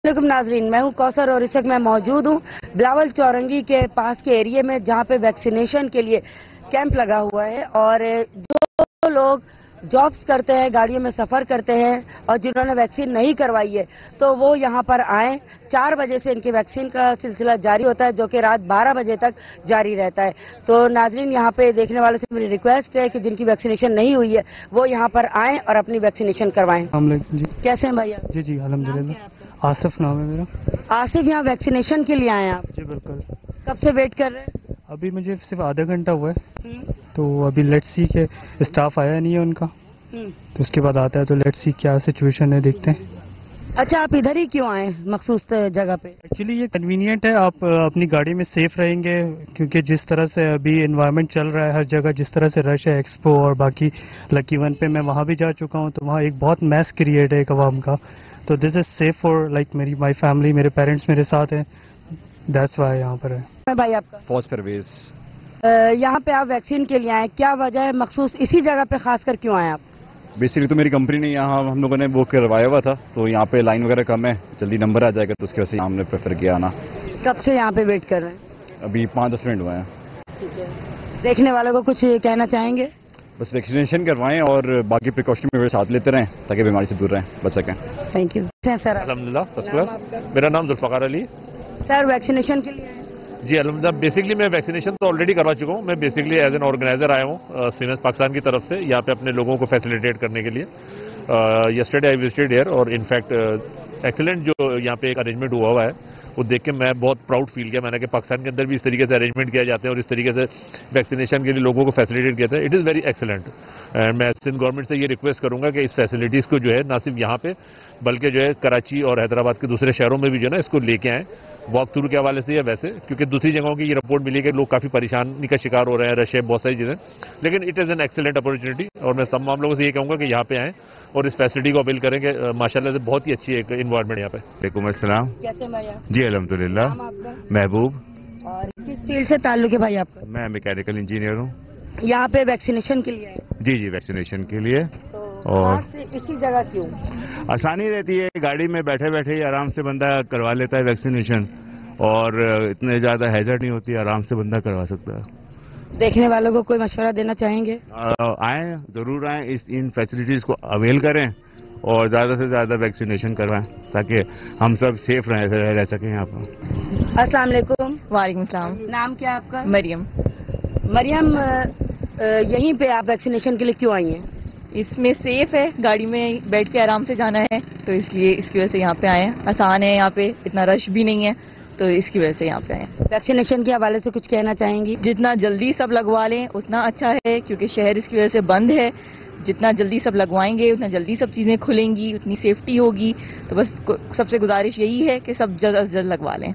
वालेकुम नाजरीन, मैं हूं कौसर और इस वक्त मैं मौजूद हूं बिलावल चौरंगी के पास के एरिया में जहां पे वैक्सीनेशन के लिए कैंप लगा हुआ है। और जो लोग जॉब्स करते हैं, गाड़ियों में सफर करते हैं और जिन्होंने वैक्सीन नहीं करवाई है तो वो यहां पर आएं। 4 बजे से इनकी वैक्सीन का सिलसिला जारी होता है जो कि रात 12 बजे तक जारी रहता है। तो नाजरीन, यहां पे देखने वालों से मेरी रिक्वेस्ट है कि जिनकी वैक्सीनेशन नहीं हुई है वो यहां पर आएं और अपनी वैक्सीनेशन करवाएं। जी कैसे हैं भैया? जी जी अल्हम्दुलिल्लाह। आसिफ नाम है मेरा। आसिफ, यहाँ वैक्सीनेशन के लिए आए हैं आप? जी बिल्कुल। कब से वेट कर रहे हैं? अभी मुझे सिर्फ आधा घंटा हुआ है, तो अभी लेट्स सी के स्टाफ आया नहीं है उनका, तो उसके बाद आता है तो लेट्स सी क्या सिचुएशन है, देखते हैं। अच्छा, आप इधर ही क्यों आए मखसूस जगह पे? एक्चुअली ये कन्वीनियंट है, आप अपनी गाड़ी में सेफ रहेंगे, क्योंकि जिस तरह से अभी एनवायरनमेंट चल रहा है हर जगह, जिस तरह से रश है एक्सपो और बाकी लकी वन पे, मैं वहाँ भी जा चुका हूँ, तो वहाँ एक बहुत मैस क्रिएट है एक अवाम का। तो this is safe for like my family, मेरे पेरेंट्स मेरे साथ हैं, दैट्स वाई यहाँ पर है। भाई आपका? फौज परवेज। यहाँ पे आप वैक्सीन के लिए आए, क्या वजह है? मखसूस इसी जगह पे खासकर क्यों आए आप? बेसिकली तो मेरी कंपनी ने यहाँ हम लोगों ने वो करवाया हुआ था, तो यहाँ पे लाइन वगैरह कम है, जल्दी नंबर आ जाएगा, तो उसकी वजह से हमने प्रेफर किया आना। कब से यहाँ पे वेट कर रहे हैं? अभी 5-10 मिनट हुए हैं। ठीक है, देखने वालों को कुछ कहना चाहेंगे? बस वैक्सीनेशन करवाएं और बाकी प्रिकॉशन मेरे साथ लेते रहें ताकि बीमारी से दूर रहें, बच सकें। Thank you sir. अल्हम्दुलिल्लाह, फर्स्ट क्लास। मेरा नाम जुल्फकार अली। सर, वैक्सीनेशन के लिए? जी अल्हम्दुलिल्लाह, बेसिकली मैं वैक्सीनेशन तो ऑलरेडी करवा चुका हूँ। मैं बेसिकली एज एन ऑर्गेनाइजर आया हूँ सीमेंस पाकिस्तान की तरफ से, यहाँ पे अपने लोगों को फैसिलिटेट करने के लिए। यस्टरडे आई विजिटेड हियर और इनफैक्ट एक्सीलेंट जो यहाँ पे एक अरेंजमेंट हुआ है वो देख के मैं बहुत प्राउड फील किया मैंने कि पाकिस्तान के अंदर भी इस तरीके से अरेंजमेंट किया जाते हैं और इस तरीके से वैक्सीनेशन के लिए लोगों को फैसिलिटेट किया जाता है। It is very excellent and मैं सिंध गवर्नमेंट से ये रिक्वेस्ट करूंगा कि इस फैसिलिटीज़ को जो है ना सिर्फ यहाँ पे बल्कि जो है कराची और हैदराबाद के दूसरे शहरों में भी जो है ना इसको लेके आएँ, वॉक थ्रू के हवाले से या वैसे, क्योंकि दूसरी जगहों की ये रिपोर्ट मिली कि लोग काफ़ी परेशानी का शिकार हो रहे हैं, रश है, बहुत सारी चीज़ें, लेकिन it is an excellent opportunity. और मैं तमाम लोगों से ये कहूँगा कि यहाँ पे आएँ और इस फैसिलिटी को अपील करें कि माशाल्लाह से बहुत ही अच्छी एक इन्वायरमेंट यहाँ पे। वालेकुम अस्सलाम। कैसे भैया? जी अल्हम्दुलिल्लाह। महबूब। और किस फील्ड से ताल्लुक है भाई आपका? मैं मैकेनिकल इंजीनियर हूँ। यहाँ पे वैक्सीनेशन के लिए? जी जी, वैक्सीनेशन के लिए। तो और इसी जगह क्यों? आसानी रहती है, गाड़ी में बैठे बैठे ही आराम से बंदा करवा लेता है वैक्सीनेशन, और इतने ज़्यादा हैजर्ड नहीं होती, आराम से बंदा करवा सकता है। देखने वालों को कोई मशवरा देना चाहेंगे? आएँ, ज़रूर आएँ, इन फैसिलिटीज़ को अवेल करें और ज़्यादा से ज़्यादा वैक्सीनेशन करवाएं ताकि हम सब सेफ रह सकें यहाँ पर। अस्सलाम वालेकुम। वालेकुम सलाम। नाम क्या आपका? मरियम। मरियम, यहीं पे आप वैक्सीनेशन के लिए क्यों आई हैं? इसमें सेफ है, गाड़ी में बैठ के आराम से जाना है, तो इसलिए इसकी वजह से यहाँ पे आए हैं। आसान है, यहाँ पे इतना रश भी नहीं है, तो इसकी वजह से यहाँ पे आए। वैक्सीनेशन के हवाले से कुछ कहना चाहेंगी? जितना जल्दी सब लगवा लें उतना अच्छा है, क्योंकि शहर इसकी वजह से बंद है। जितना जल्दी सब लगवाएंगे उतना जल्दी सब चीज़ें खुलेंगी, उतनी सेफ्टी होगी। तो बस सबसे गुजारिश यही है कि सब जल्द अज जल्द लगवा लें।